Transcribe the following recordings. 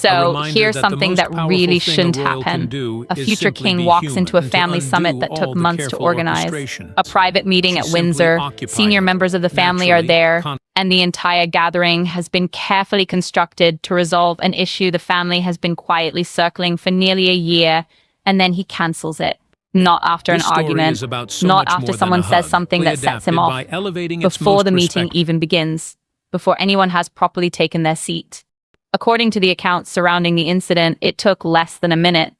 So here's something that really shouldn't happen. A future king walks into a family summit that took months to organize. A private meeting at Windsor, senior members of the family are there, and the entire gathering has been carefully constructed to resolve an issue the family has been quietly circling for nearly a year, and then he cancels it. Not after an argument, not after someone says something that sets him off, before the meeting even begins, before anyone has properly taken their seat. According to the accounts surrounding the incident, it took less than a minute.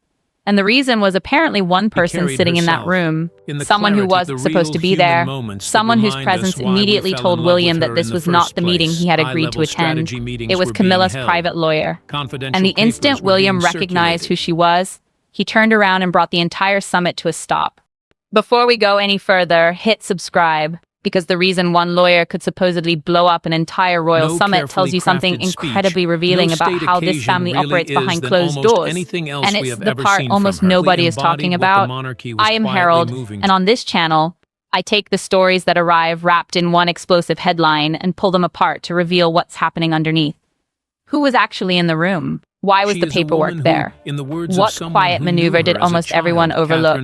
And the reason was apparently one person sitting in that room, someone who was supposed to be there, someone whose presence immediately told William that this was not the meeting he had agreed to attend. It was Camilla's private lawyer. And the instant William recognized who she was, he turned around and brought the entire summit to a stop. Before we go any further, hit subscribe, because the reason one lawyer could supposedly blow up an entire royal summit tells you something incredibly revealing about how this family operates behind closed doors. And it's the part almost nobody is talking about. I am Harold, and on this channel, I take the stories that arrive wrapped in one explosive headline and pull them apart to reveal what's happening underneath. Who was actually in the room? Why was the paperwork there? What quiet maneuver did almost everyone overlook?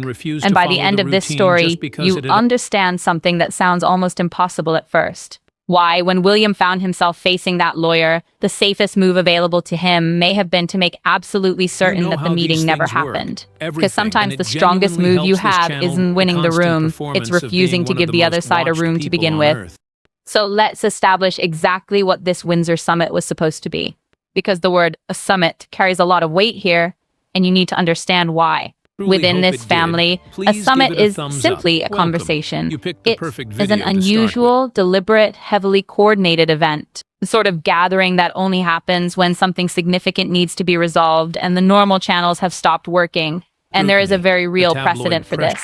And by the end of this story, you understand something that sounds almost impossible at first. Why, when William found himself facing that lawyer, the safest move available to him may have been to make absolutely certain that the meeting never happened. Because sometimes the strongest move you have isn't winning the room, it's refusing to give the other side a room to begin with. So let's establish exactly what this Windsor Summit was supposed to be. Because the word a summit carries a lot of weight here, and you need to understand why. Within this family, a summit is simply a conversation. It is an unusual, deliberate, heavily coordinated event. The sort of gathering that only happens when something significant needs to be resolved and the normal channels have stopped working. And there is a very real precedent for this.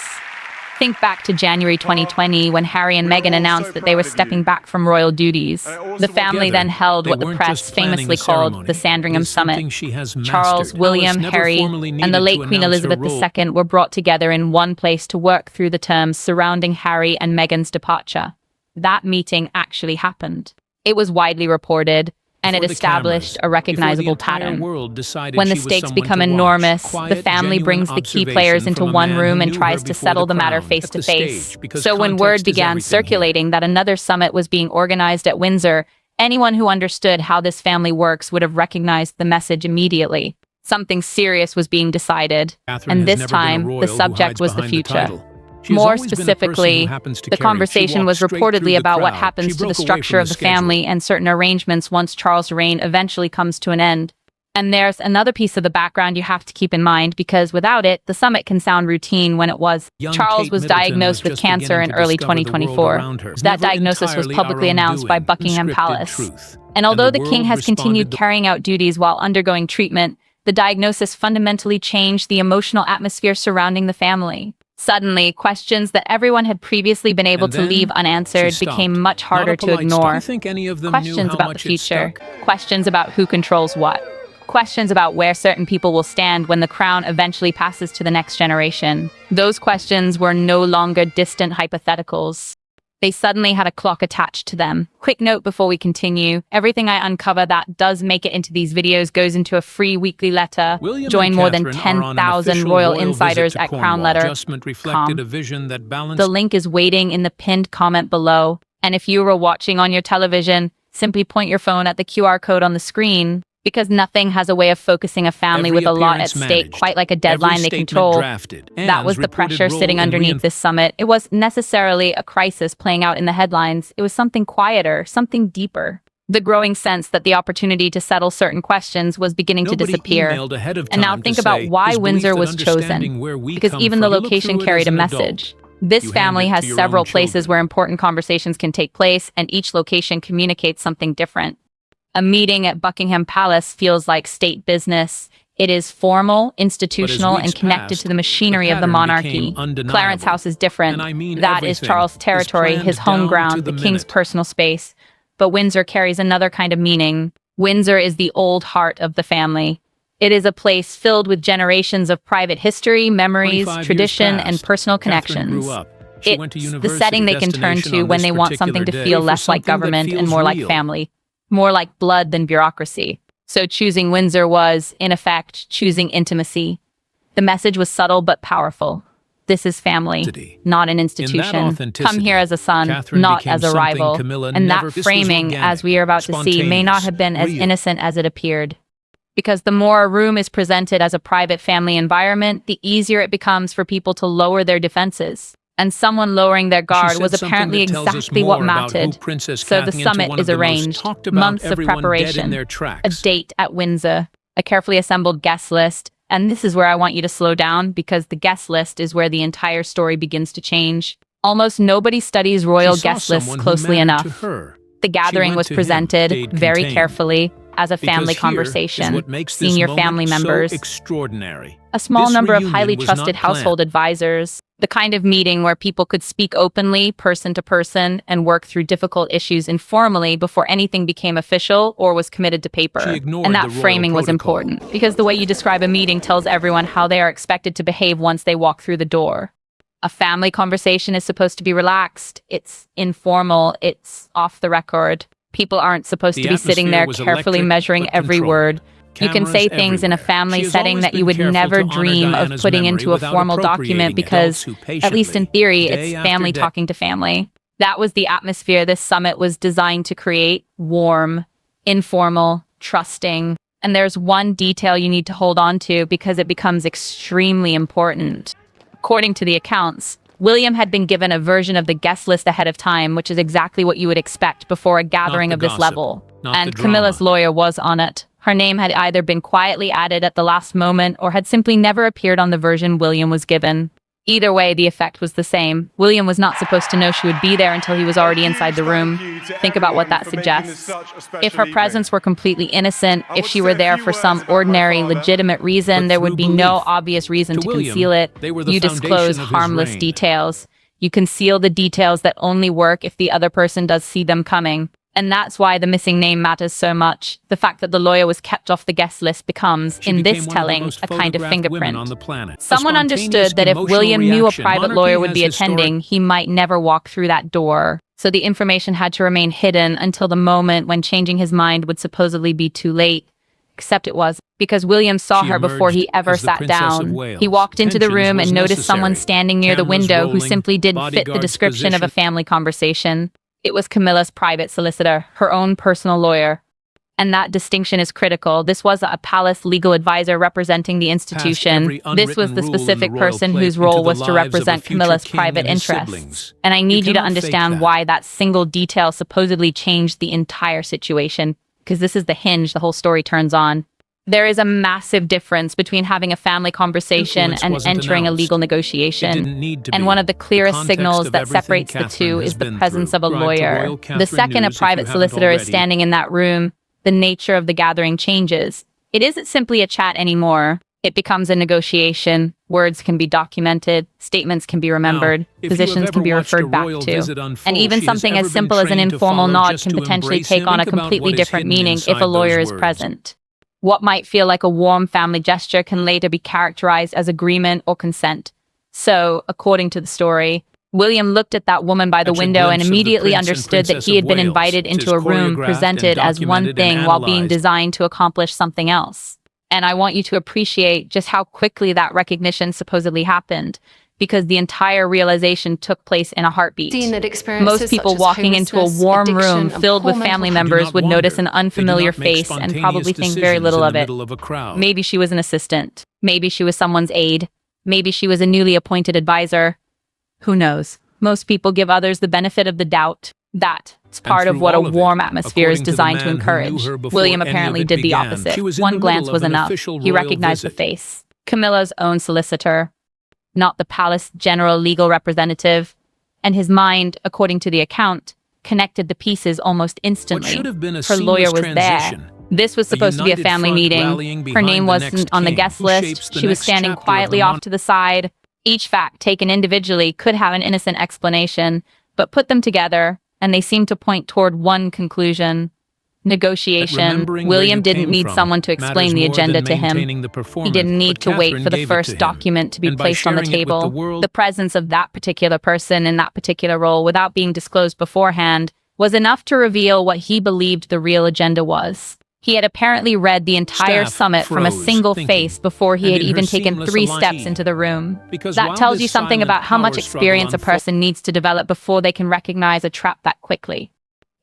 Think back to January 2020 when Harry and Meghan announced that they were stepping back from royal duties. The family then held what the press famously called the Sandringham Summit. Charles, William, Harry, and the late Queen Elizabeth II were brought together in one place to work through the terms surrounding Harry and Meghan's departure. That meeting actually happened. It was widely reported, and it established a recognizable pattern. When the stakes become enormous, the family brings the key players into one room and tries to settle the matter face to face. So when word began circulating that another summit was being organized at Windsor, anyone who understood how this family works would have recognized the message immediately. Something serious was being decided, and this time, the subject was the future. More specifically, the conversation was reportedly about what happens to the structure of the family and certain arrangements once Charles' reign eventually comes to an end. And there's another piece of the background you have to keep in mind, because without it, the summit can sound routine when it was. Charles was diagnosed with cancer in early 2024. That diagnosis was publicly announced by Buckingham Palace. And although the king has continued carrying out duties while undergoing treatment, the diagnosis fundamentally changed the emotional atmosphere surrounding the family. Suddenly, questions that everyone had previously been able to leave unanswered became much harder to ignore. Questions about the future, questions about who controls what, questions about where certain people will stand when the crown eventually passes to the next generation. Those questions were no longer distant hypotheticals. They suddenly had a clock attached to them. Quick note before we continue, everything I uncover that does make it into these videos goes into a free weekly letter. Join more than 10,000 royal insiders at crownletter.com. The link is waiting in the pinned comment below. And if you were watching on your television, simply point your phone at the QR code on the screen. Because nothing has a way of focusing a family with a lot at stake, quite like a deadline they control. That was the pressure sitting underneath this summit. It was necessarily a crisis playing out in the headlines. It was something quieter, something deeper. The growing sense that the opportunity to settle certain questions was beginning to disappear. And now think about why Windsor was chosen. Because even the location carried a message. This family has several places where important conversations can take place, and each location communicates something different. A meeting at Buckingham Palace feels like state business. It is formal, institutional, and connected to the machinery of the monarchy. Clarence House is different. That is Charles' territory, his home ground, the king's personal space. But Windsor carries another kind of meaning. Windsor is the old heart of the family. It is a place filled with generations of private history, memories, tradition, and personal connections. It's the setting they can turn to when they want something to feel less like government and more like family. More like blood than bureaucracy. So choosing Windsor was, in effect, choosing intimacy. The message was subtle but powerful. This is family, not an institution. Come here as a son, not as a rival. And that framing, as we are about to see, may not have been as innocent as it appeared. Because the more a room is presented as a private family environment, the easier it becomes for people to lower their defenses. And someone lowering their guard was apparently exactly what mattered. So the summit is arranged, months of preparation, a date at Windsor, a carefully assembled guest list. And this is where I want you to slow down, because the guest list is where the entire story begins to change. Almost nobody studies royal guest lists closely enough. The gathering was presented very carefully as a family conversation, senior family members, a small number of highly trusted household advisors, the kind of meeting where people could speak openly, person to person, and work through difficult issues informally before anything became official or was committed to paper. And that framing was important, because the way you describe a meeting tells everyone how they are expected to behave once they walk through the door. A family conversation is supposed to be relaxed, it's informal, it's off the record. People aren't supposed to be sitting there carefully measuring every word. You can say things in a family setting that you would never dream of putting into a formal document because, at least in theory, it's family talking to family. That was the atmosphere this summit was designed to create: warm, informal, trusting. And there's one detail you need to hold on to because it becomes extremely important. According to the accounts, William had been given a version of the guest list ahead of time, which is exactly what you would expect before a gathering of this level. And Camilla's lawyer was on it. Her name had either been quietly added at the last moment or had simply never appeared on the version William was given. Either way, the effect was the same. William was not supposed to know she would be there until he was already inside the room. Think about what that suggests. If her presence were completely innocent, if she were there for some ordinary, legitimate reason, there would be no obvious reason to conceal it. You disclose harmless details. You conceal the details that only work if the other person does see them coming. And that's why the missing name matters so much. The fact that the lawyer was kept off the guest list becomes, in this telling, a kind of fingerprint. Someone understood that if William knew a private lawyer would be attending, he might never walk through that door. So the information had to remain hidden until the moment when changing his mind would supposedly be too late. Except it was, because William saw her before he ever sat down. He walked into the room and noticed someone standing near the window who simply didn't fit the description of a family conversation. It was Camilla's private solicitor, her own personal lawyer. And that distinction is critical. This was a palace legal advisor representing the institution. This was the specific person whose role was to represent Camilla's private interests. And I need you to understand why that single detail supposedly changed the entire situation, because this is the hinge the whole story turns on. There is a massive difference between having a family conversation and entering a legal negotiation. And one of the clearest signals that separates the two is the presence of a lawyer. The second a private solicitor is standing in that room, the nature of the gathering changes. It isn't simply a chat anymore. It becomes a negotiation. Words can be documented, statements can be remembered, positions can be referred back to. And even something as simple as an informal nod can potentially take on a completely different meaning if a lawyer is present. What might feel like a warm family gesture can later be characterized as agreement or consent. So, according to the story, William looked at that woman by the window and immediately understood that he had been invited into a room presented as one thing while being designed to accomplish something else. And I want you to appreciate just how quickly that recognition supposedly happened, because the entire realization took place in a heartbeat. Most people walking into a warm room filled with family members would notice an unfamiliar face and probably think very little of it. Maybe she was an assistant. Maybe she was someone's aide. Maybe she was a newly appointed advisor. Who knows? Most people give others the benefit of the doubt. That's part of what a warm atmosphere is designed to encourage. William apparently did the opposite. One glance was enough. He recognized the face. Camilla's own solicitor, not the palace general legal representative, and his mind, according to the account, connected the pieces almost instantly. Her lawyer was there. This was supposed to be a family meeting. Her name wasn't on the guest list. She was standing quietly off to the side. Each fact, taken individually, could have an innocent explanation, but put them together, and they seemed to point toward one conclusion: negotiation. William didn't need someone to explain the agenda to him. He didn't need to wait for the first document to be placed on the table. The presence of that particular person in that particular role, without being disclosed beforehand, was enough to reveal what he believed the real agenda was. He had apparently read the entire summit from a single face before he had even taken 3 steps into the room. That tells you something about how much experience a person needs to develop before they can recognize a trap that quickly.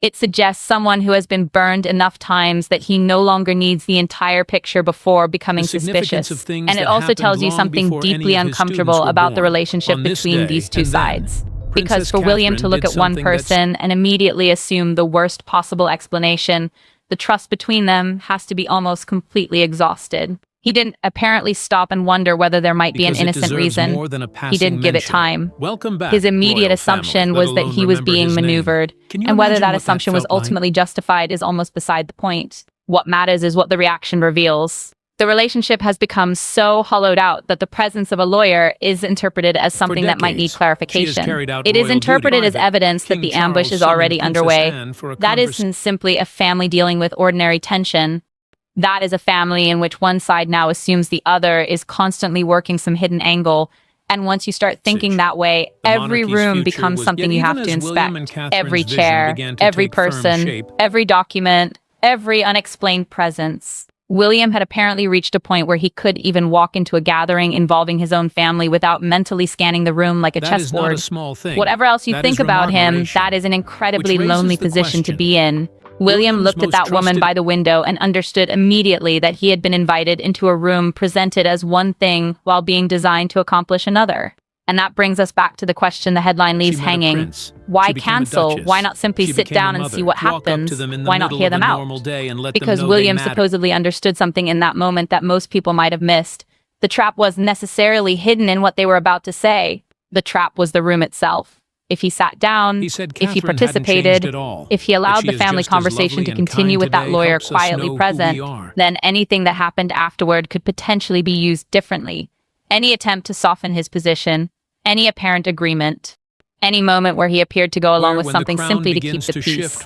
It suggests someone who has been burned enough times that he no longer needs the entire picture before becoming suspicious. And it also tells you something deeply uncomfortable about the relationship between these two sides. Because for William to look at one person and immediately assume the worst possible explanation, the trust between them has to be almost completely exhausted. He didn't apparently stop and wonder whether there might be an innocent reason. He didn't give it time. His immediate assumption was that he was being maneuvered, and whether that assumption was ultimately justified is almost beside the point. What matters is what the reaction reveals. The relationship has become so hollowed out that the presence of a lawyer is interpreted as something that might need clarification. It is interpreted as evidence that the ambush is already underway. That isn't simply a family dealing with ordinary tension. That is a family in which one side now assumes the other is constantly working some hidden angle. And once you start thinking that way, every room becomes something you have to inspect. Every chair, every person, every document, every unexplained presence. William had apparently reached a point where he could even walk into a gathering involving his own family without mentally scanning the room like a chessboard. Whatever else you think about him, that is an incredibly lonely position to be in. William looked at that woman by the window and understood immediately that he had been invited into a room presented as one thing while being designed to accomplish another. And that brings us back to the question the headline leaves hanging. Why cancel? Why not simply sit down and see what happens? Why not hear them out? Because William supposedly understood something in that moment that most people might have missed. The trap wasn't necessarily hidden in what they were about to say. The trap was the room itself. If he sat down, if he participated, if he allowed the family conversation to continue with that lawyer quietly present, then anything that happened afterward could potentially be used differently. Any attempt to soften his position, any apparent agreement, any moment where he appeared to go along with something simply to keep the peace.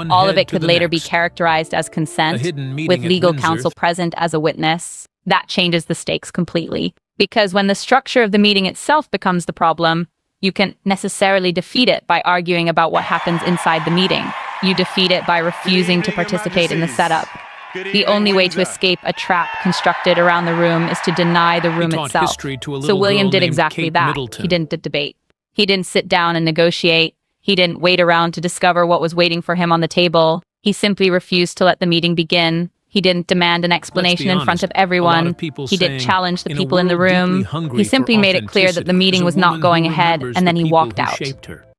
All of it could later be characterized as consent, with legal counsel present as a witness. That changes the stakes completely. Because when the structure of the meeting itself becomes the problem, you can necessarily defeat it by arguing about what happens inside the meeting. You defeat it by refusing to participate in the setup. The only way to escape a trap constructed around the room is to deny the room itself. So William did exactly that. He didn't debate. He didn't sit down and negotiate. He didn't wait around to discover what was waiting for him on the table. He simply refused to let the meeting begin. He didn't demand an explanation in front of everyone. He didn't challenge the people in the room. He simply made it clear that the meeting was not going ahead, and then he walked out.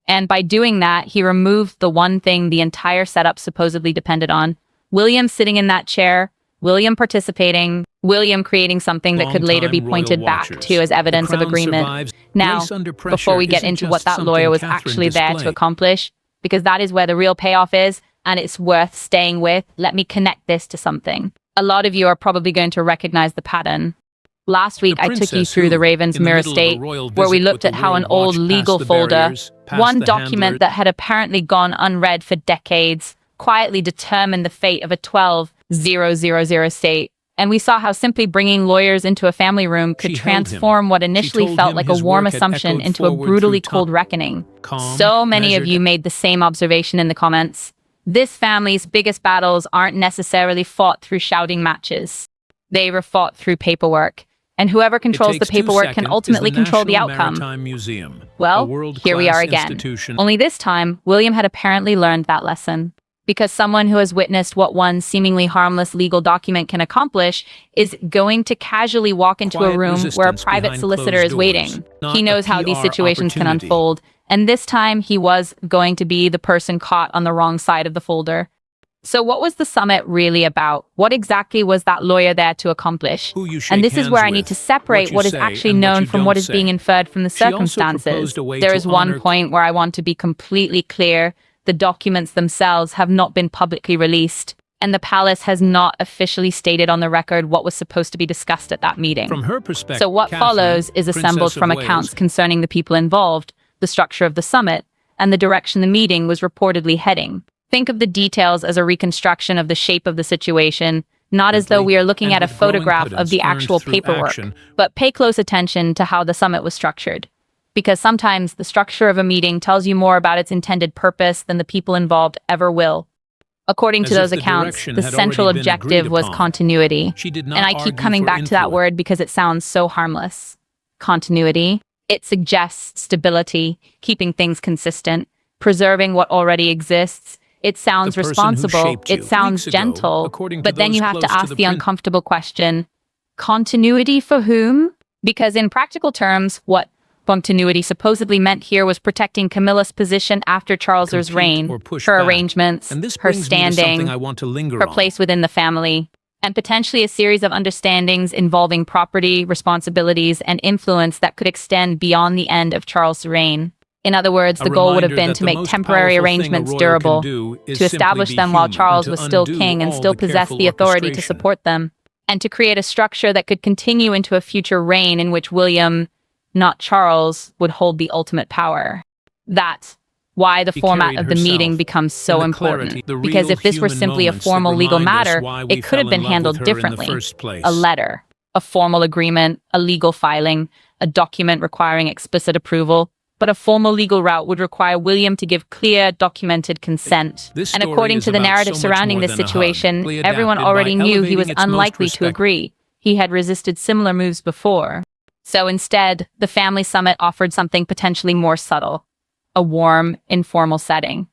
And by doing that, he removed the one thing the entire setup supposedly depended on. William sitting in that chair, William participating, William creating something that could later be pointed back to as evidence of agreement. Now, before we get into what that lawyer was actually there to accomplish, because that is where the real payoff is, and it's worth staying with, let me connect this to something. A lot of you are probably going to recognize the pattern. Last week, I took you through the Raven's Mirror State, where we looked at how an old legal folder, one document that had apparently gone unread for decades, quietly determined the fate of a 12,000 state. And we saw how simply bringing lawyers into a family room could transform what initially felt like a warm assumption into a brutally cold reckoning. So many of you made the same observation in the comments. This family's biggest battles aren't necessarily fought through shouting matches. They were fought through paperwork. And whoever controls the paperwork can ultimately control the outcome. Well, here we are again. Only this time, William had apparently learned that lesson. Because someone who has witnessed what one seemingly harmless legal document can accomplish is going to casually walk into a room where a private solicitor is waiting. He knows how these situations can unfold. And this time, he was going to be the person caught on the wrong side of the folder. So what was the summit really about? What exactly was that lawyer there to accomplish? And this is where I need to separate what is actually known from what is being inferred from the circumstances. There is one point where I want to be completely clear. The documents themselves have not been publicly released, and the palace has not officially stated on the record what was supposed to be discussed at that meeting. From her perspective, so what follows is assembled from accounts concerning the people involved, the structure of the summit, and the direction the meeting was reportedly heading. Think of the details as a reconstruction of the shape of the situation, not as though we are looking at a photograph of the actual paperwork, but pay close attention to how the summit was structured. Because sometimes the structure of a meeting tells you more about its intended purpose than the people involved ever will. According to those accounts, the central objective was continuity. And I keep coming back to that word because it sounds so harmless. Continuity. It suggests stability, keeping things consistent, preserving what already exists. It sounds responsible, it sounds gentle, but then you have to ask the uncomfortable question, continuity for whom? Because in practical terms, what continuity supposedly meant here was protecting Camilla's position after Charles's reign, her arrangements, her standing, her place within the family, and potentially a series of understandings involving property, responsibilities, and influence that could extend beyond the end of Charles' reign. In other words, the goal would have been to make temporary arrangements durable, to establish them while Charles was still king and still possessed the authority to support them, and to create a structure that could continue into a future reign in which William, not Charles, would hold the ultimate power. That's why the format of the meeting becomes so important. Because if this were simply a formal legal matter, it could have been handled differently. A letter, a formal agreement, a legal filing, a document requiring explicit approval. But a formal legal route would require William to give clear, documented consent. And according to the narrative surrounding this situation, everyone already knew he was unlikely to agree. He had resisted similar moves before. So instead, the family summit offered something potentially more subtle. A warm, informal setting.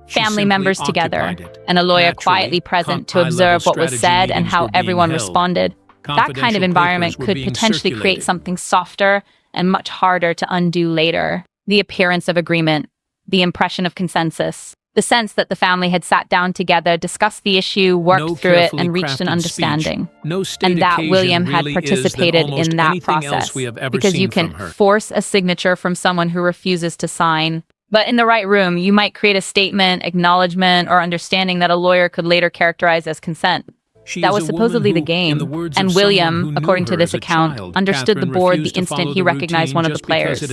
Family members together, and a lawyer quietly present to observe what was said and how everyone responded. That kind of environment could potentially create something softer and much harder to undo later. The appearance of agreement, the impression of consensus, the sense that the family had sat down together, discussed the issue, worked through it, and reached an understanding. And that William had participated in that process. Because you can force a signature from someone who refuses to sign. But in the right room, you might create a statement, acknowledgement, or understanding that a lawyer could later characterize as consent. That was supposedly the game, and William, according to this account, understood the board the instant he recognized one of the players.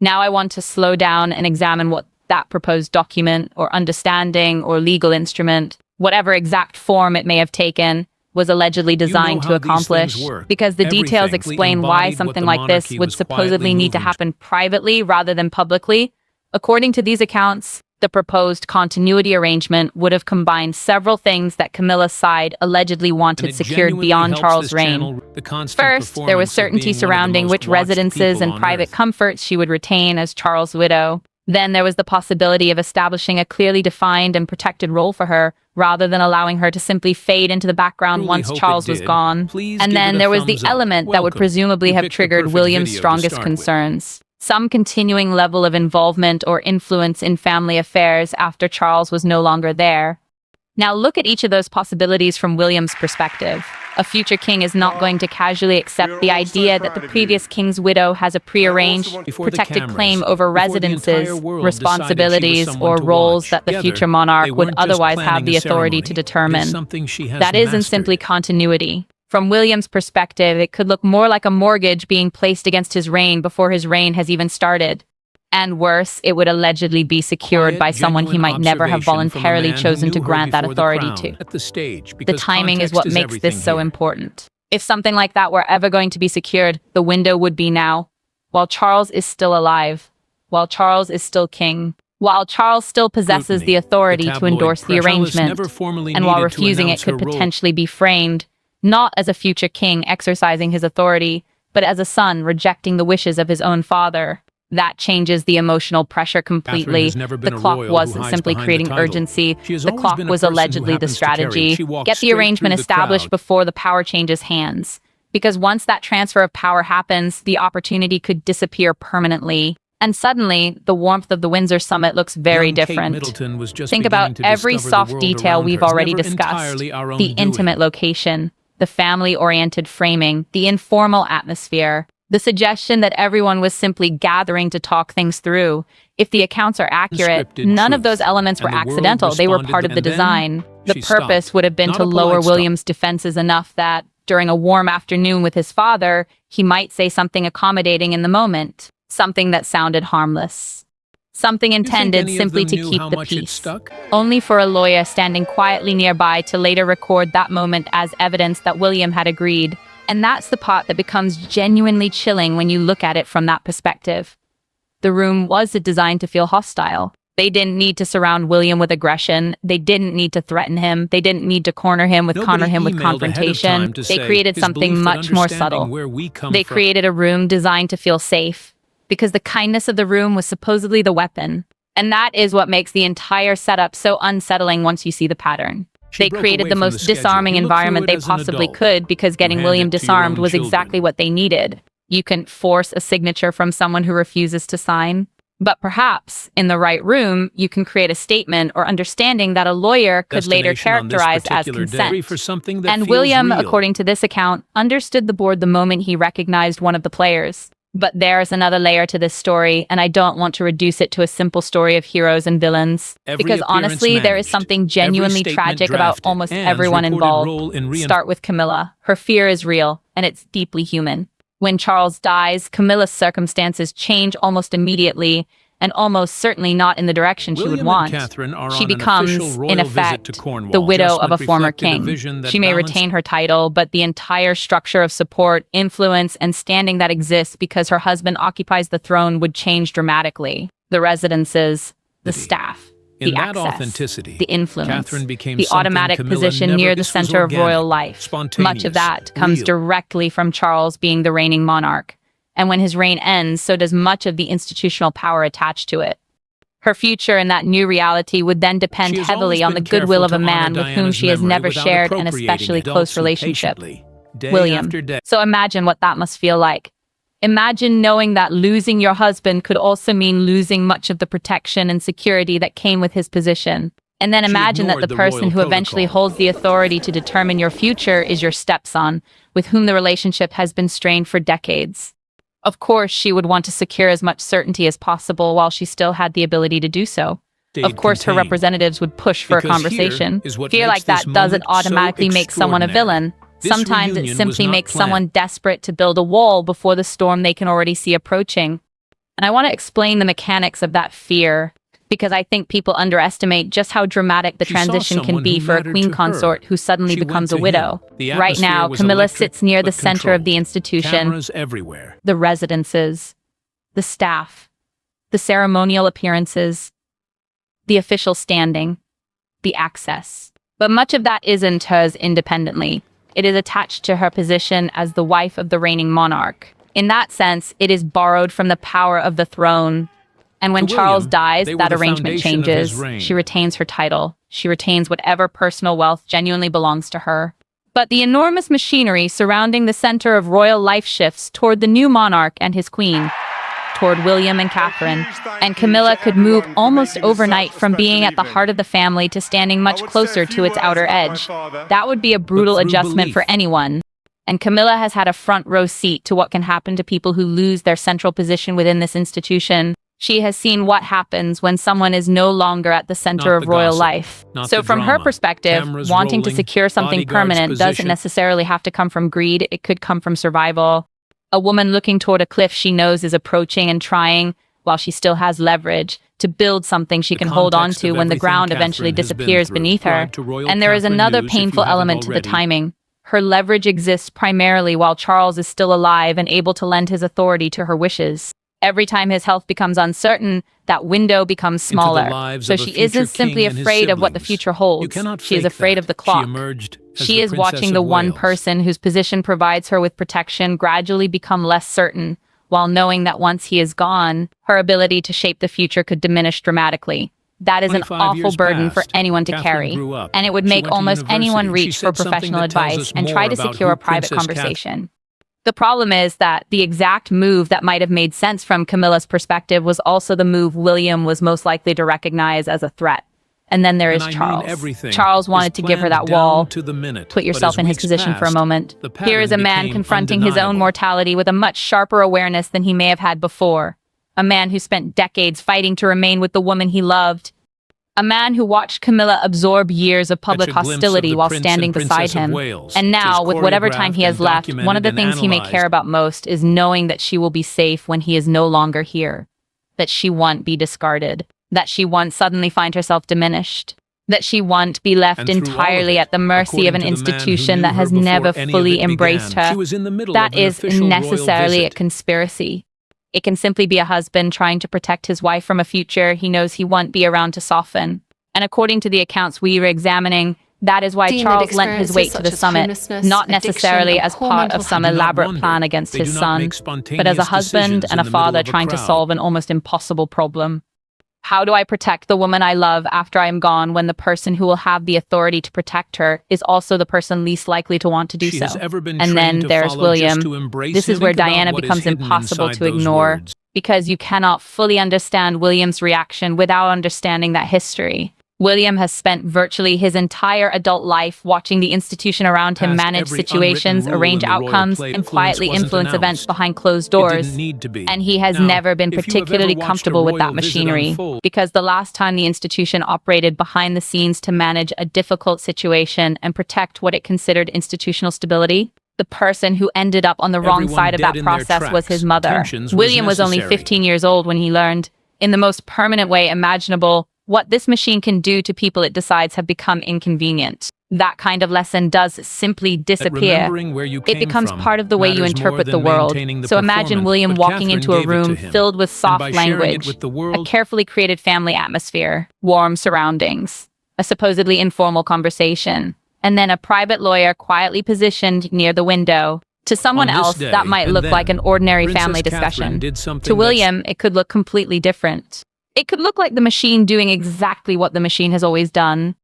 Now I want to slow down and examine what that proposed document or understanding or legal instrument, whatever exact form it may have taken, was allegedly designed to accomplish, because the details explain why something like this would supposedly need to happen privately rather than publicly. According to these accounts, the proposed continuity arrangement would have combined several things that Camilla's side allegedly wanted secured beyond Charles' reign. First, there was certainty surrounding which residences and private comforts she would retain as Charles' widow. Then there was the possibility of establishing a clearly defined and protected role for her, rather than allowing her to simply fade into the background once Charles was gone. And then there was the element that would presumably have triggered William's strongest concerns. Some continuing level of involvement or influence in family affairs after Charles was no longer there. Now look at each of those possibilities from William's perspective. A future king is not going to casually accept the idea that the previous king's widow has a prearranged, protected claim over residences, responsibilities, or roles that the future monarch would otherwise have the authority to determine. That isn't simply continuity. From William's perspective, it could look more like a mortgage being placed against his reign before his reign has even started. And worse, it would allegedly be secured by someone he might never have voluntarily chosen to grant that authority to. The timing is what makes this so important. If something like that were ever going to be secured, the window would be now. While Charles is still alive, while Charles is still king, while Charles still possesses the authority to endorse the arrangement, and while refusing it could potentially be framed not as a future king exercising his authority, but as a son rejecting the wishes of his own father. That changes the emotional pressure completely. The clock wasn't simply creating urgency. The clock was allegedly the strategy. Get the arrangement established before the power changes hands. Because once that transfer of power happens, the opportunity could disappear permanently. And suddenly, the warmth of the Windsor Summit looks very different. Think about every soft detail we've already discussed. The intimate location, the family-oriented framing, the informal atmosphere, the suggestion that everyone was simply gathering to talk things through. If the accounts are accurate, none of those elements were accidental. They were part of the design. The purpose would have been to lower William's defenses enough that, during a warm afternoon with his father, he might say something accommodating in the moment, something that sounded harmless. Something intended simply to keep the peace, only for a lawyer standing quietly nearby to later record that moment as evidence that William had agreed. And that's the part that becomes genuinely chilling when you look at it from that perspective. The room was designed to feel hostile. They didn't need to surround William with aggression. They didn't need to threaten him. They didn't need to corner him with confrontation. They created something much more subtle. They created a room designed to feel safe, because the kindness of the room was supposedly the weapon. And that is what makes the entire setup so unsettling once you see the pattern. They created the most disarming environment they possibly could, because getting William disarmed was exactly what they needed. You can force a signature from someone who refuses to sign. But perhaps, in the right room, you can create a statement or understanding that a lawyer could later characterize as consent. And William, according to this account, understood the board the moment he recognized one of the players. But there's another layer to this story, and I don't want to reduce it to a simple story of heroes and villains. Because honestly, there is something genuinely tragic about almost everyone involved. Start with Camilla. Her fear is real, and it's deeply human. When Charles dies, Camilla's circumstances change almost immediately, and almost certainly not in the direction she would want. She becomes, in effect, the widow of a former king. She may retain her title, but the entire structure of support, influence, and standing that exists because her husband occupies the throne would change dramatically. The residences, the staff, the access, the influence, the automatic position near the center of royal life. Much of that comes directly from Charles being the reigning monarch. And when his reign ends, so does much of the institutional power attached to it. Her future in that new reality would then depend heavily on the goodwill of a man with whom she has never shared an especially close relationship, William. So imagine what that must feel like. Imagine knowing that losing your husband could also mean losing much of the protection and security that came with his position. And then imagine that the person who eventually holds the authority to determine your future is your stepson, with whom the relationship has been strained for decades. Of course, she would want to secure as much certainty as possible while she still had the ability to do so. Of course, her representatives would push for a conversation. Fear like that doesn't automatically make someone a villain. Sometimes it simply makes someone desperate to build a wall before the storm they can already see approaching. And I want to explain the mechanics of that fear, because I think people underestimate just how dramatic the transition can be for a queen consort who suddenly becomes a widow. Right now, Camilla sits near the center of the institution, the residences, the staff, the ceremonial appearances, the official standing, the access. But much of that isn't hers independently. It is attached to her position as the wife of the reigning monarch. In that sense, it is borrowed from the power of the throne. And when Charles dies, that arrangement changes. She retains her title. She retains whatever personal wealth genuinely belongs to her. But the enormous machinery surrounding the center of royal life shifts toward the new monarch and his queen, toward William and Catherine. And Camilla could move almost overnight from being at the heart of the family to standing much closer to its outer edge. That would be a brutal adjustment for anyone. And Camilla has had a front row seat to what can happen to people who lose their central position within this institution. She has seen what happens when someone is no longer at the center of royal life. So from her perspective, wanting to secure something permanent doesn't necessarily have to come from greed. It could come from survival. A woman looking toward a cliff she knows is approaching and trying, while she still has leverage, to build something she can hold on to when the ground eventually disappears beneath her. And there is another painful element to the timing. Her leverage exists primarily while Charles is still alive and able to lend his authority to her wishes. Every time his health becomes uncertain, that window becomes smaller. So she isn't simply afraid of what the future holds. She is afraid of the clock. She is watching the one person whose position provides her with protection gradually become less certain, while knowing that once he is gone, her ability to shape the future could diminish dramatically. That is an awful burden for anyone to carry, and it would make almost anyone reach for professional advice and try to secure a private conversation. The problem is that the exact move that might have made sense from Camilla's perspective was also the move William was most likely to recognize as a threat. And then there is Charles. Charles wanted to give her that wall. Put yourself in his position for a moment. Here is a man confronting his own mortality with a much sharper awareness than he may have had before. A man who spent decades fighting to remain with the woman he loved. A man who watched Camilla absorb years of public hostility while standing beside him. And now, with whatever time he has left, one of the things he may care about most is knowing that she will be safe when he is no longer here. That she won't be discarded. That she won't suddenly find herself diminished. That she won't be left entirely at the mercy of an institution that has never fully embraced her. That is necessarily a conspiracy. It can simply be a husband trying to protect his wife from a future he knows he won't be around to soften. And according to the accounts we were examining, that is why Charles lent his weight to the summit, not necessarily as part of some elaborate plan against his son, but as a husband and a father trying to solve an almost impossible problem. How do I protect the woman I love after I am gone when the person who will have the authority to protect her is also the person least likely to want to do so? And then there's William. This is where Diana becomes impossible to ignore, because you cannot fully understand William's reaction without understanding that history. William has spent virtually his entire adult life watching the institution around him manage situations, arrange outcomes, and quietly influence events behind closed doors. And he has never been particularly comfortable with that machinery, because the last time the institution operated behind the scenes to manage a difficult situation and protect what it considered institutional stability, the person who ended up on the wrong side of that process was his mother. William was only 15 years old when he learned, in the most permanent way imaginable, what this machine can do to people it decides have become inconvenient. That kind of lesson does simply disappear. It becomes part of the way you interpret the world. So imagine William walking into a room filled with soft language, a carefully created family atmosphere, warm surroundings, a supposedly informal conversation, and then a private lawyer quietly positioned near the window. To someone else, that might look like an ordinary family discussion. To William, it could look completely different. It could look like the machine doing exactly what the machine has always done.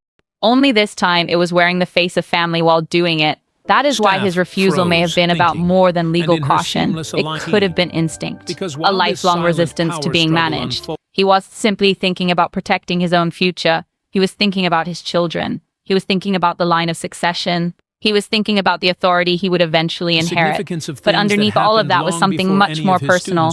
Only this time, it was wearing the face of family while doing it. That is why his refusal may have been about more than legal caution. It could have been instinct, a lifelong resistance to being managed. He was simply thinking about protecting his own future. He was thinking about his children. He was thinking about the line of succession. He was thinking about the authority he would eventually inherit. But underneath all of that was something much more personal.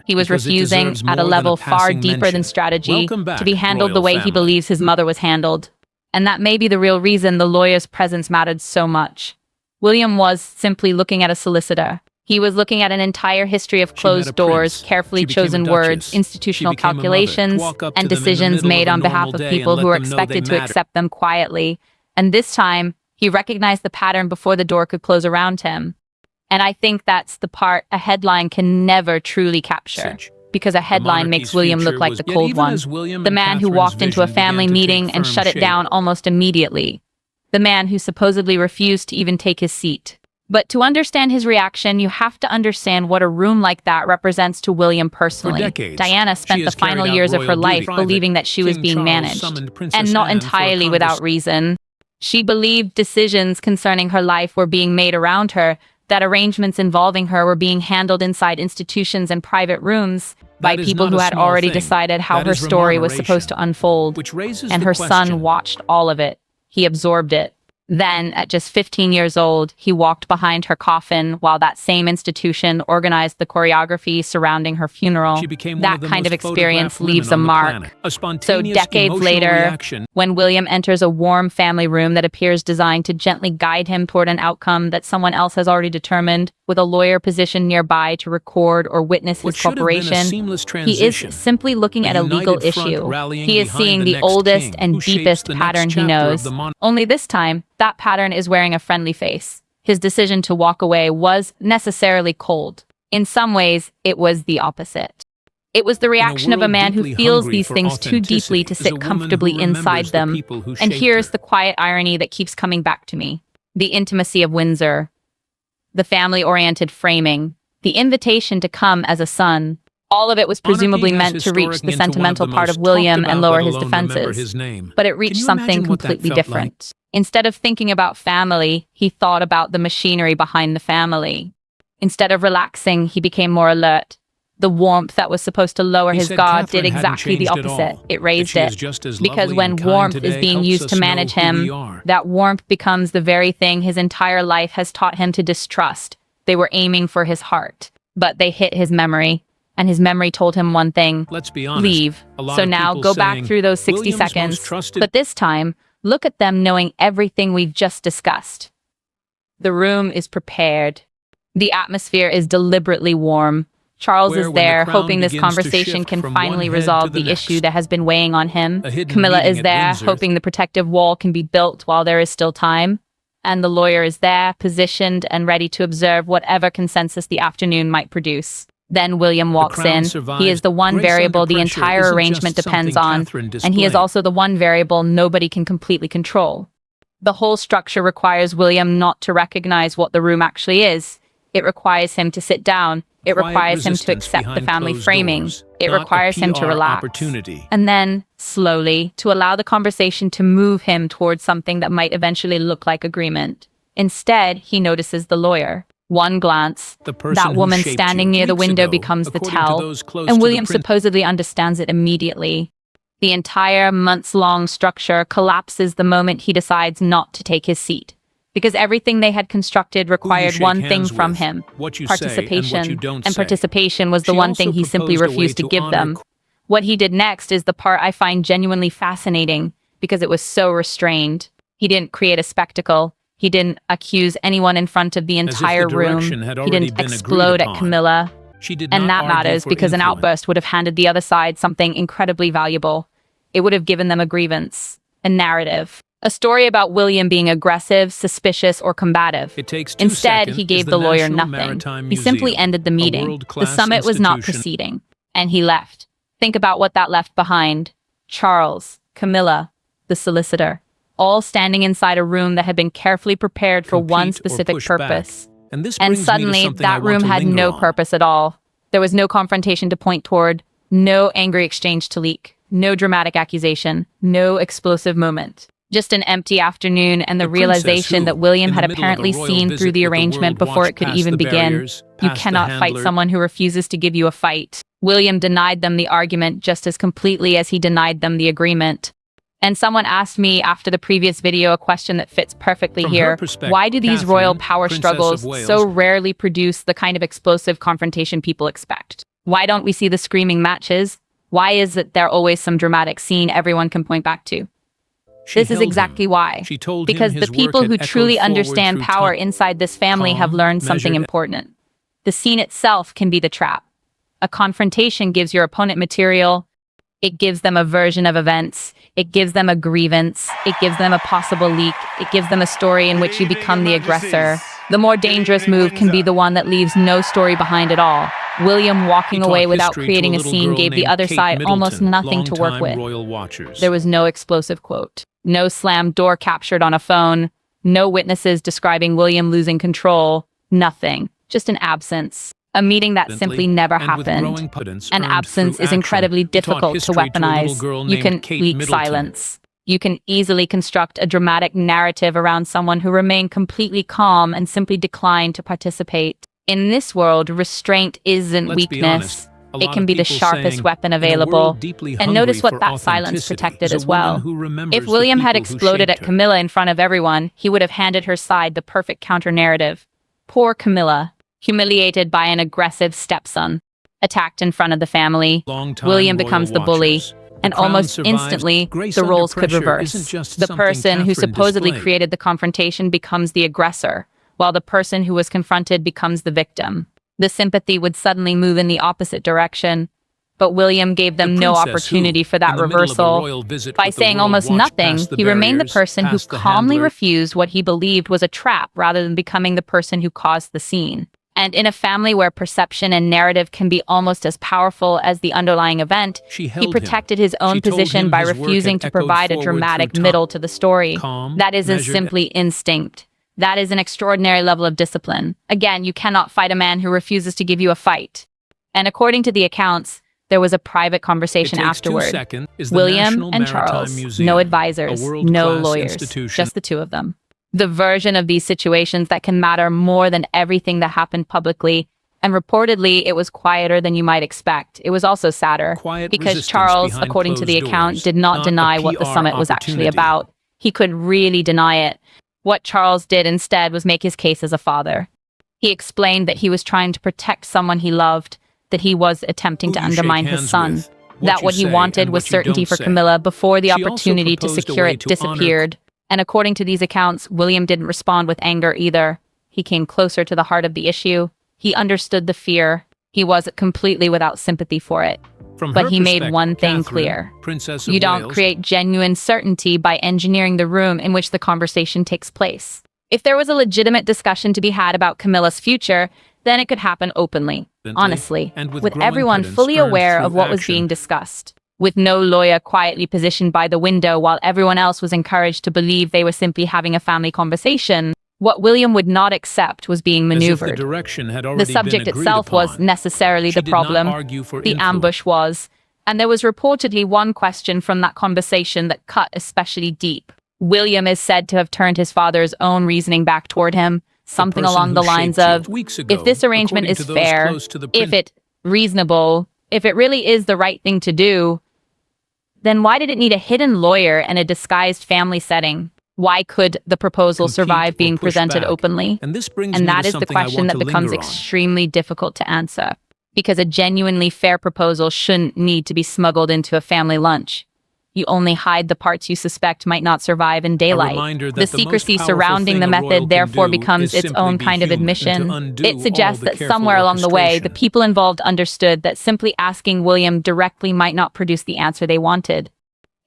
He was refusing, at a level far deeper than strategy, to be handled the way he believes his mother was handled. And that may be the real reason the lawyer's presence mattered so much. William was simply looking at a solicitor. He was looking at an entire history of closed doors, carefully chosen words, institutional calculations, and decisions made on behalf of people who were expected to accept them quietly. And this time, he recognized the pattern before the door could close around him. And I think that's the part a headline can never truly capture. Because a headline makes William look like the cold one. The man who walked into a family meeting and shut it down almost immediately. The man who supposedly refused to even take his seat. But to understand his reaction, you have to understand what a room like that represents to William personally. Diana spent the final years of her life believing that she was being managed, and not entirely without reason. She believed decisions concerning her life were being made around her, that arrangements involving her were being handled inside institutions and private rooms by people who had already decided how her story was supposed to unfold. And her son watched all of it. He absorbed it. Then, at just 15 years old, he walked behind her coffin while that same institution organized the choreography surrounding her funeral. That kind of experience leaves a mark. So decades later, when William enters a warm family room that appears designed to gently guide him toward an outcome that someone else has already determined, with a lawyer positioned nearby to record or witness his corporation, he is simply looking at a legal issue. He is seeing the oldest and deepest pattern he knows. Only this time, that pattern is wearing a friendly face. His decision to walk away was necessarily cold. In some ways, it was the opposite. It was the reaction of a man who feels these things too deeply to sit comfortably inside them. And here's the quiet irony that keeps coming back to me. The intimacy of Windsor. The family-oriented framing. The invitation to come as a son. All of it was presumably meant to reach the sentimental part of William and lower his defenses. But it reached something completely different. Instead of thinking about family, he thought about the machinery behind the family. Instead of relaxing, he became more alert. The warmth that was supposed to lower his guard did exactly the opposite. It raised it. Because when warmth is being used to manage him, that warmth becomes the very thing his entire life has taught him to distrust. They were aiming for his heart, but they hit his memory. And his memory told him one thing: leave. So now go back through those 60 seconds. But this time, look at them knowing everything we've just discussed. The room is prepared. The atmosphere is deliberately warm. Charles is there, hoping this conversation can finally resolve the issue that has been weighing on him. Camilla is there, hoping the protective wall can be built while there is still time. And the lawyer is there, positioned and ready to observe whatever consensus the afternoon might produce. Then William walks in. He is the one variable the entire arrangement depends on, and he is also the one variable nobody can completely control. The whole structure requires William not to recognize what the room actually is. It requires him to sit down. It requires him to accept the family framing. It requires him to relax. And then, slowly, to allow the conversation to move him towards something that might eventually look like agreement. Instead, he notices the lawyer. One glance, that woman standing near the window becomes the tell, and William supposedly understands it immediately. The entire months-long structure collapses the moment he decides not to take his seat, because everything they had constructed required one thing from him, participation, and participation was the one thing he simply refused to give them. What he did next is the part I find genuinely fascinating, because it was so restrained. He didn't create a spectacle. He didn't accuse anyone in front of the entire room. He didn't explode at Camilla. And that matters because an outburst would have handed the other side something incredibly valuable. It would have given them a grievance, a narrative, a story about William being aggressive, suspicious, or combative. Instead, he gave the lawyer nothing. He simply ended the meeting. The summit was not proceeding. And he left. Think about what that left behind. Charles, Camilla, the solicitor, all standing inside a room that had been carefully prepared for one specific purpose. And suddenly, that room had no purpose at all. There was no confrontation to point toward, no angry exchange to leak, no dramatic accusation, no explosive moment. Just an empty afternoon and the realization that William had apparently seen through the arrangement before it could even begin. You cannot fight someone who refuses to give you a fight. William denied them the argument just as completely as he denied them the agreement. And someone asked me after the previous video a question that fits perfectly here. Why do these royal power struggles so rarely produce the kind of explosive confrontation people expect? Why don't we see the screaming matches? Why is it there always some dramatic scene everyone can point back to? This is exactly why. Because the people who truly understand power inside this family have learned something important. The scene itself can be the trap. A confrontation gives your opponent material. It gives them a version of events. It gives them a grievance. It gives them a possible leak. It gives them a story in which you become the aggressor. The more dangerous move can be the one that leaves no story behind at all. William walking away without creating a scene gave the other side almost nothing to work with. There was no explosive quote. No slammed door captured on a phone. No witnesses describing William losing control. Nothing. Just an absence. A meeting that simply never happened. An absence is incredibly difficult to weaponize. You can leak silence. You can easily construct a dramatic narrative around someone who remained completely calm and simply declined to participate. In this world, restraint isn't weakness. It can be the sharpest weapon available. And notice what that silence protected as well. If William had exploded at Camilla in front of everyone, he would have handed her side the perfect counter-narrative. Poor Camilla. Humiliated by an aggressive stepson, attacked in front of the family, William becomes the bully, and almost instantly, the roles could reverse. The person who supposedly created the confrontation becomes the aggressor, while the person who was confronted becomes the victim. The sympathy would suddenly move in the opposite direction, but William gave them no opportunity for that reversal. By saying almost nothing, he remained the person who calmly refused what he believed was a trap rather than becoming the person who caused the scene. And in a family where perception and narrative can be almost as powerful as the underlying event, he protected his own position by refusing to provide a dramatic middle to the story. That isn't simply instinct. That is an extraordinary level of discipline. Again, you cannot fight a man who refuses to give you a fight. And according to the accounts, there was a private conversation afterward. William and Charles, no advisors, no lawyers, just the two of them. The version of these situations that can matter more than everything that happened publicly, and reportedly it was quieter than you might expect. It was also sadder, because Charles, according to the account, did not deny what the summit was actually about. He could really deny it. What Charles did instead was make his case as a father. He explained that he was trying to protect someone he loved, that he was attempting to undermine his son, that what he wanted was certainty for Camilla before the opportunity to secure it disappeared. And according to these accounts, William didn't respond with anger either. He came closer to the heart of the issue. He understood the fear. He wasn't completely without sympathy for it. But he made one thing clear. You don't create genuine certainty by engineering the room in which the conversation takes place. If there was a legitimate discussion to be had about Camilla's future, then it could happen openly, honestly, with everyone fully aware of what was being discussed. With no lawyer quietly positioned by the window while everyone else was encouraged to believe they were simply having a family conversation, what William would not accept was being maneuvered. The subject itself was necessarily the problem, the ambush was, and there was reportedly one question from that conversation that cut especially deep. William is said to have turned his father's own reasoning back toward him, something along the lines of, if this arrangement is fair, if it's reasonable, if it really is the right thing to do, then why did it need a hidden lawyer and a disguised family setting? Why could the proposal survive being presented openly? And that is the question that becomes extremely difficult to answer, because a genuinely fair proposal shouldn't need to be smuggled into a family lunch. You only hide the parts you suspect might not survive in daylight. The secrecy surrounding the method therefore becomes its own kind of admission. It suggests that somewhere along the way, the people involved understood that simply asking William directly might not produce the answer they wanted.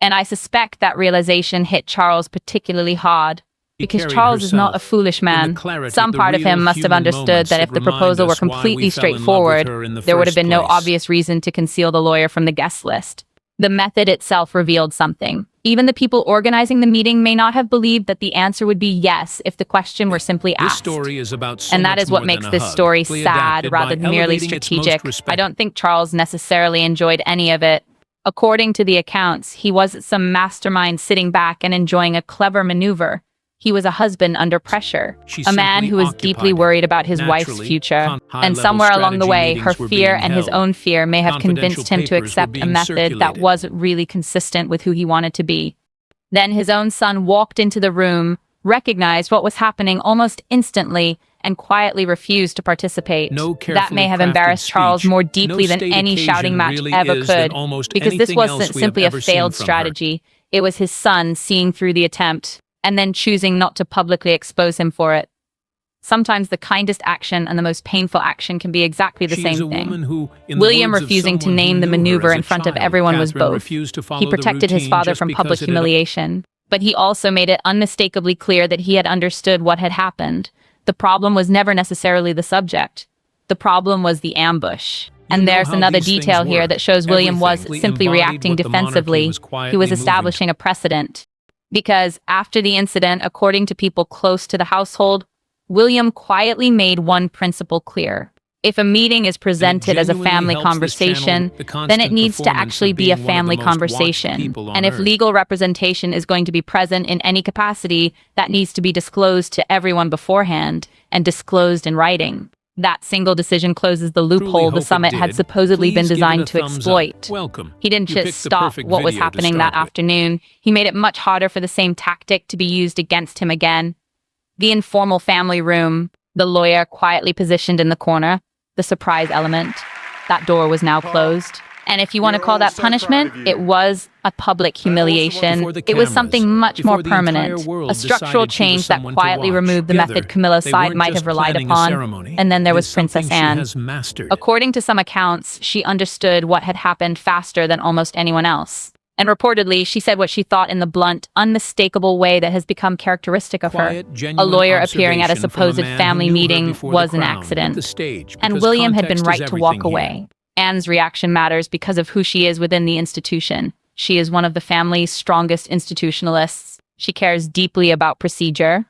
And I suspect that realization hit Charles particularly hard, because Charles is not a foolish man. Some part of him must have understood that if the proposal were completely straightforward, there would have been no obvious reason to conceal the lawyer from the guest list. The method itself revealed something. Even the people organizing the meeting may not have believed that the answer would be yes if the question were simply asked. And that is what makes this story sad rather than merely strategic. I don't think Charles necessarily enjoyed any of it. According to the accounts, he wasn't some mastermind sitting back and enjoying a clever maneuver. He was a husband under pressure, a man who was deeply worried about his wife's future. And somewhere along the way, her fear and his own fear may have convinced him to accept a method that wasn't really consistent with who he wanted to be. Then his own son walked into the room, recognized what was happening almost instantly, and quietly refused to participate. That may have embarrassed Charles more deeply than any shouting match ever could, because this wasn't simply a failed strategy. It was his son seeing through the attempt and then choosing not to publicly expose him for it. Sometimes the kindest action and the most painful action can be exactly the same thing. William refusing to name the maneuver in front of everyone was both. He protected his father from public humiliation, but he also made it unmistakably clear that he had understood what had happened. The problem was never necessarily the subject. The problem was the ambush. And there's another detail here that shows William was simply reacting defensively. He was establishing a precedent. Because after the incident, according to people close to the household, William quietly made one principle clear. If a meeting is presented as a family conversation, then it needs to actually be a family conversation. And if legal representation is going to be present in any capacity, that needs to be disclosed to everyone beforehand and disclosed in writing. That single decision closes the loophole the summit had supposedly been designed to exploit. He didn't just stop what was happening that afternoon. He made it much harder for the same tactic to be used against him again. The informal family room, the lawyer quietly positioned in the corner, the surprise element. That door was now closed. And if you want to call that punishment, it was a public humiliation. It was something much more permanent, a structural change that quietly removed the method Camilla's side might have relied upon. And then there was Princess Anne. According to some accounts, she understood what had happened faster than almost anyone else. And reportedly, she said what she thought in the blunt, unmistakable way that has become characteristic of her. A lawyer appearing at a supposed family meeting was an accident. And William had been right to walk away. Anne's reaction matters because of who she is within the institution. She is one of the family's strongest institutionalists. She cares deeply about procedure.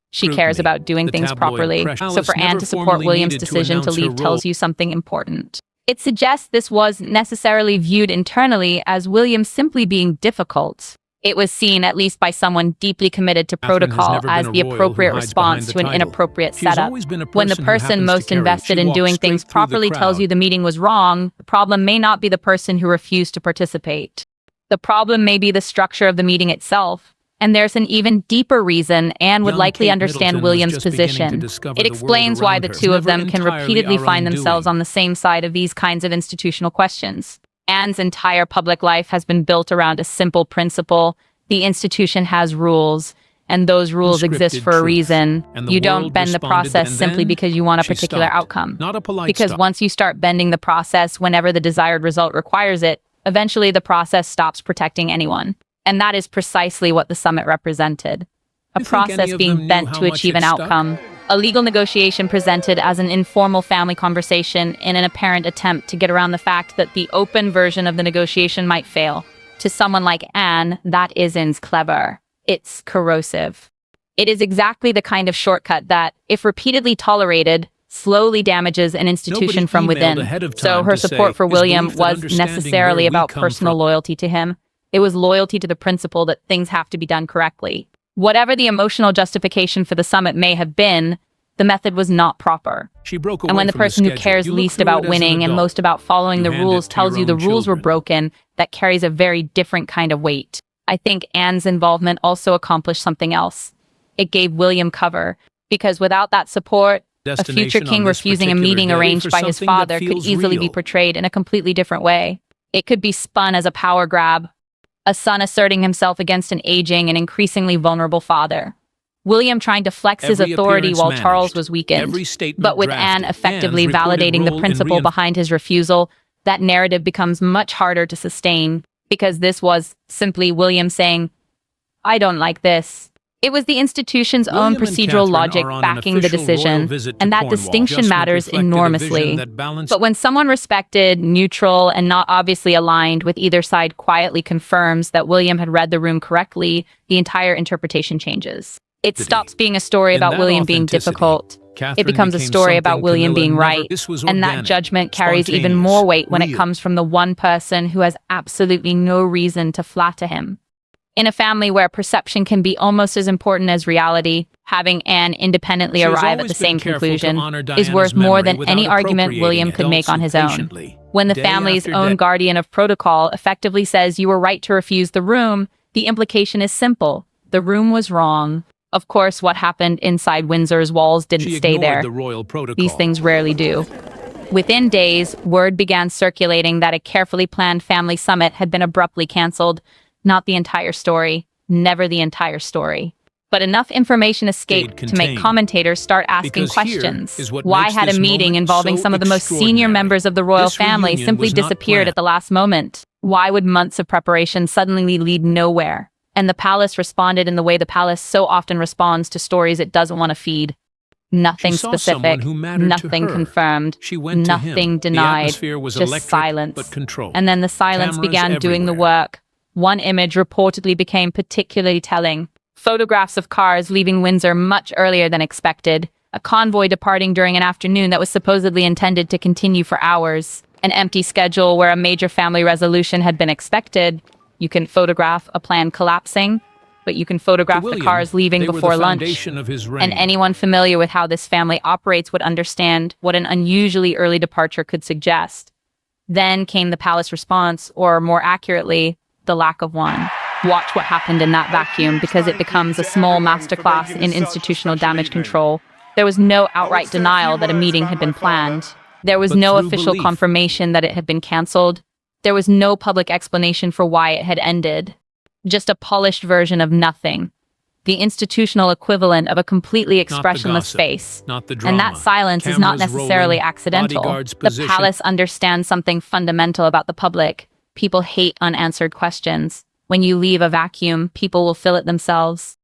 She cares about doing things properly. So for Anne to support William's decision to leave tells you something important. It suggests this wasn't necessarily viewed internally as William simply being difficult. It was seen, at least by someone deeply committed to protocol, as the appropriate response to an inappropriate setup. When the person most invested in doing things properly tells you the meeting was wrong, the problem may not be the person who refused to participate. The problem may be the structure of the meeting itself. And there's an even deeper reason Anne would likely understand William's position. It explains why the two of them can repeatedly find themselves on the same side of these kinds of institutional questions. Anne's entire public life has been built around a simple principle. The institution has rules, and those rules exist for a reason. You don't bend the process simply because you want a particular outcome. Because once you start bending the process whenever the desired result requires it, eventually the process stops protecting anyone. And that is precisely what the summit represented. a process being bent to achieve an outcome. A legal negotiation presented as an informal family conversation in an apparent attempt to get around the fact that the open version of the negotiation might fail. To someone like Anne, that isn't clever. It's corrosive. It is exactly the kind of shortcut that, if repeatedly tolerated, slowly damages an institution from within. So her support for William was necessarily about personal loyalty to him. It was loyalty to the principle that things have to be done correctly. Whatever the emotional justification for the summit may have been, the method was not proper. And when the person who cares least about winning and most about following the rules tells you the rules were broken, that carries a very different kind of weight. I think Anne's involvement also accomplished something else. It gave William cover, because without that support, a future king refusing a meeting arranged by his father could easily be portrayed in a completely different way. It could be spun as a power grab, a son asserting himself against an aging and increasingly vulnerable father. William trying to flex his authority while Charles was weakened. But with Anne effectively validating the principle behind his refusal, that narrative becomes much harder to sustain, because this was simply William saying, "I don't like this." It was the institution's own procedural logic backing the decision, and that distinction matters enormously. But when someone respected, neutral, and not obviously aligned with either side quietly confirms that William had read the room correctly, the entire interpretation changes. It stops being a story about William being difficult. It becomes a story about William being right, and that judgment carries even more weight when it comes from the one person who has absolutely no reason to flatter him. In a family where perception can be almost as important as reality, having Anne independently arrive at the same conclusion is worth more than any argument William could make on his own. When the family's own guardian of protocol effectively says you were right to refuse the room, the implication is simple. The room was wrong. Of course, what happened inside Windsor's walls didn't stay there. These things rarely do. Within days, word began circulating that a carefully planned family summit had been abruptly cancelled. Not the entire story, never the entire story. But enough information escaped to make commentators start asking questions. Why had a meeting involving some of the most senior members of the royal family simply disappeared at the last moment? Why would months of preparation suddenly lead nowhere? And the palace responded in the way the palace so often responds to stories it doesn't want to feed. Nothing specific, nothing confirmed, nothing denied, just silence. And then the silence began doing the work. One image reportedly became particularly telling. Photographs of cars leaving Windsor much earlier than expected, a convoy departing during an afternoon that was supposedly intended to continue for hours, an empty schedule where a major family resolution had been expected. You can photograph a plan collapsing, but you can photograph the cars leaving before lunch. And anyone familiar with how this family operates would understand what an unusually early departure could suggest. Then came the palace response, or more accurately, the lack of one. Watch what happened in that vacuum, because it becomes a small masterclass in institutional damage control. There was no outright denial that a meeting had been planned. There was no official confirmation that it had been cancelled. There was no public explanation for why it had ended. Just a polished version of nothing. The institutional equivalent of a completely expressionless face. And that silence is not necessarily accidental. The palace understands something fundamental about the public. People hate unanswered questions. When you leave a vacuum, people will fill it themselves.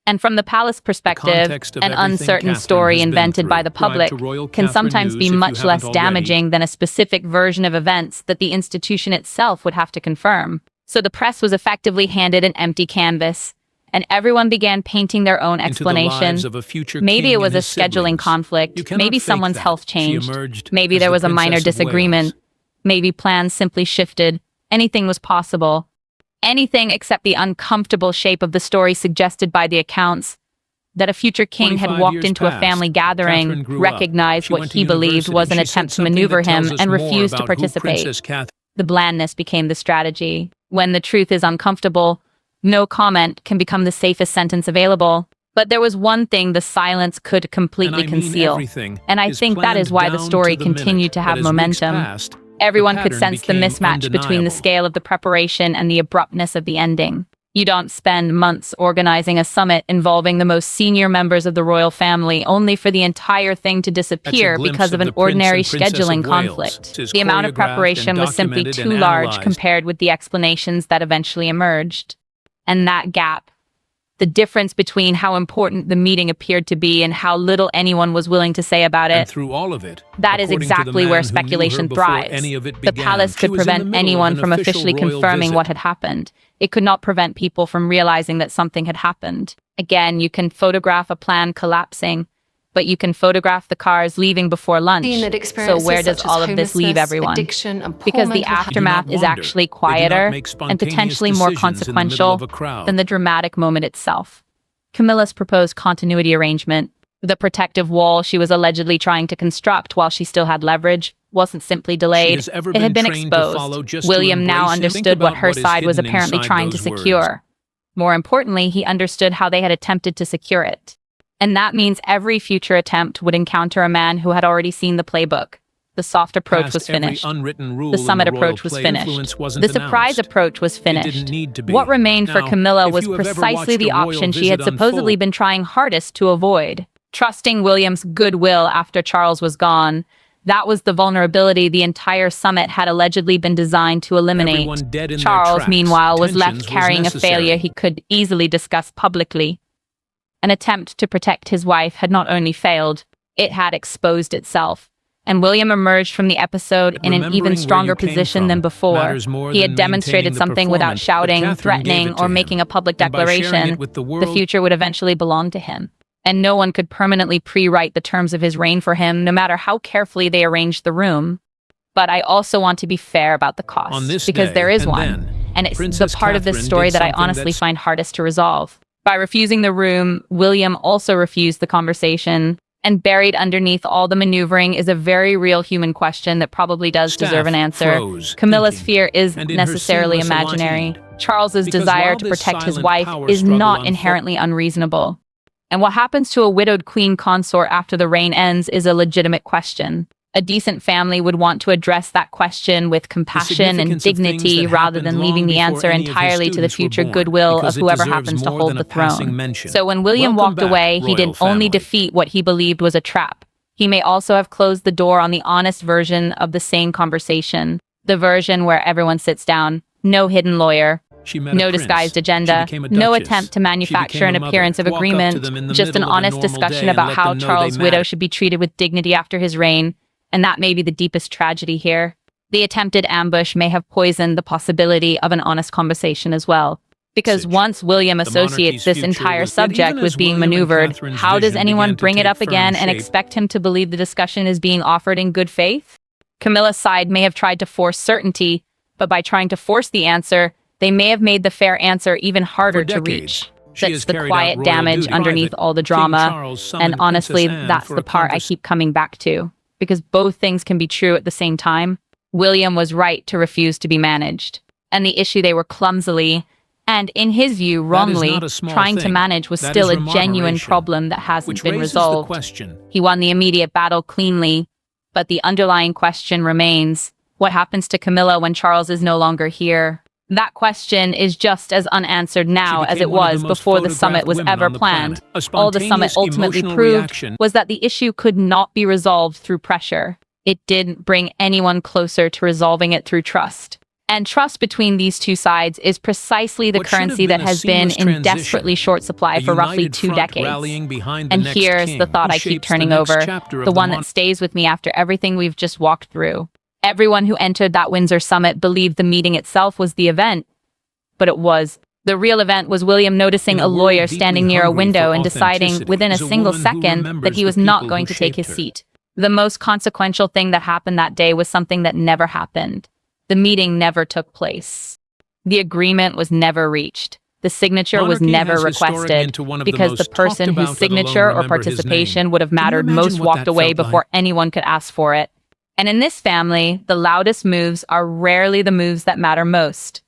And from the palace perspective, an uncertain story invented by the public can sometimes be much less damaging than a specific version of events that the institution itself would have to confirm. So the press was effectively handed an empty canvas, and everyone began painting their own explanation. Maybe it was a scheduling conflict, maybe someone's health changed, maybe there was a minor disagreement, maybe plans simply shifted. Anything was possible. Anything except the uncomfortable shape of the story suggested by the accounts, that a future king had walked into a family gathering, recognized what he believed was an attempt to maneuver him, and refused to participate. The blandness became the strategy. When the truth is uncomfortable, no comment can become the safest sentence available. But there was one thing the silence could completely conceal. And I think that is why the story continued to have momentum. Everyone could sense the mismatch between the scale of the preparation and the abruptness of the ending. You don't spend months organizing a summit involving the most senior members of the royal family only for the entire thing to disappear because of an ordinary scheduling conflict. The amount of preparation was simply too large compared with the explanations that eventually emerged. And that gap, The difference between how important the meeting appeared to be and how little anyone was willing to say about it. And through all of it, that is exactly where speculation thrives. The palace could prevent anyone from officially confirming what had happened. It could not prevent people from realizing that something had happened. Again, you can photograph a plan collapsing, but you can photograph the cars leaving before lunch. So where does all of this leave everyone? Because the aftermath is actually quieter and potentially more consequential than the dramatic moment itself. Camilla's proposed continuity arrangement, the protective wall she was allegedly trying to construct while she still had leverage, wasn't simply delayed. It had been exposed. William now understood what her side was apparently trying to secure. More importantly, he understood how they had attempted to secure it. And that means every future attempt would encounter a man who had already seen the playbook. The soft approach was finished. The summit approach was finished. The surprise approach was finished. What remained for Camilla was precisely the option she had supposedly been trying hardest to avoid. Trusting William's goodwill after Charles was gone. That was the vulnerability the entire summit had allegedly been designed to eliminate. Charles, meanwhile, was left carrying a failure he could easily discuss publicly. An attempt to protect his wife had not only failed, it had exposed itself. And William emerged from the episode in an even stronger position than before. He had demonstrated something without shouting, threatening, or making a public declaration. The future would eventually belong to him. And no one could permanently pre-write the terms of his reign for him, no matter how carefully they arranged the room. But I also want to be fair about the cost, because there is one. And it's the part of this story that I honestly find hardest to resolve. By refusing the room, William also refused the conversation. And buried underneath all the maneuvering is a very real human question that probably does deserve an answer. Camilla's fear isn't necessarily imaginary. Charles's desire to protect his wife is not inherently unreasonable. And what happens to a widowed queen consort after the reign ends is a legitimate question. A decent family would want to address that question with compassion and dignity rather than leaving the answer entirely to the future goodwill of whoever happens to hold the throne. So when William walked away, he didn't only defeat what he believed was a trap. He may also have closed the door on the honest version of the same conversation. The version where everyone sits down, no hidden lawyer, no disguised agenda, no attempt to manufacture an appearance of agreement, just an honest discussion about how Charles' widow should be treated with dignity after his reign. And that may be the deepest tragedy here. The attempted ambush may have poisoned the possibility of an honest conversation as well. Because once William associates this entire subject with being maneuvered, how does anyone bring it up again and expect him to believe the discussion is being offered in good faith? Camilla's side may have tried to force certainty, but by trying to force the answer, they may have made the fair answer even harder to reach. That's the quiet damage underneath all the drama, and honestly, that's the part I keep coming back to. Because both things can be true at the same time. William was right to refuse to be managed. And the issue they were clumsily, and in his view wrongly, trying to manage was still a genuine problem that hasn't been resolved. He won the immediate battle cleanly, but the underlying question remains, what happens to Camilla when Charles is no longer here? That question is just as unanswered now as it was before the summit was ever planned. All the summit ultimately proved was that the issue could not be resolved through pressure. It didn't bring anyone closer to resolving it through trust. And trust between these two sides is precisely the currency that has been in desperately short supply for roughly 2 decades. And here's the thought I keep turning over, the one that stays with me after everything we've just walked through. Everyone who entered that Windsor Summit believed the meeting itself was the event. But it was. The real event was William noticing a lawyer standing near a window and deciding within a single second that he was not going to take his seat. The most consequential thing that happened that day was something that never happened. The meeting never took place. The agreement was never reached. The signature was never requested because the person whose signature or participation would have mattered most walked away before anyone could ask for it. And in this family, the loudest moves are rarely the moves that matter most.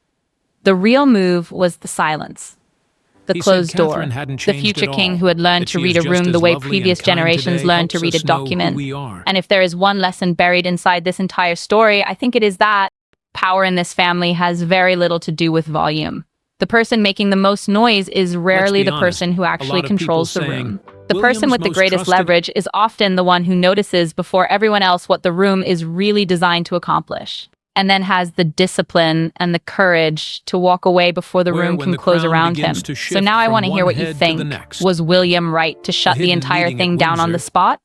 The real move was the silence. The closed door. The future king who had learned to read a room the way previous generations learned to read a document. And if there is one lesson buried inside this entire story, I think it is that power in this family has very little to do with volume. The person making the most noise is rarely the person who actually controls the room. The person with the greatest leverage is often the one who notices before everyone else what the room is really designed to accomplish. and then has the discipline and the courage to walk away before the room can close around him. So now I want to hear what you think. Was William right to shut the entire thing down on the spot?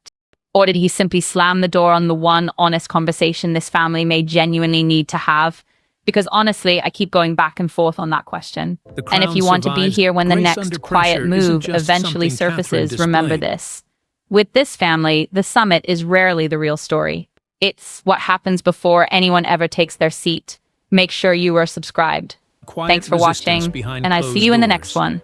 Or did he simply slam the door on the one honest conversation this family may genuinely need to have? Because honestly, I keep going back and forth on that question. And if you want to be here when the next quiet move eventually surfaces, remember this. With this family, the summit is rarely the real story. It's what happens before anyone ever takes their seat. Make sure you are subscribed. Thanks for watching, and I see you in the next one.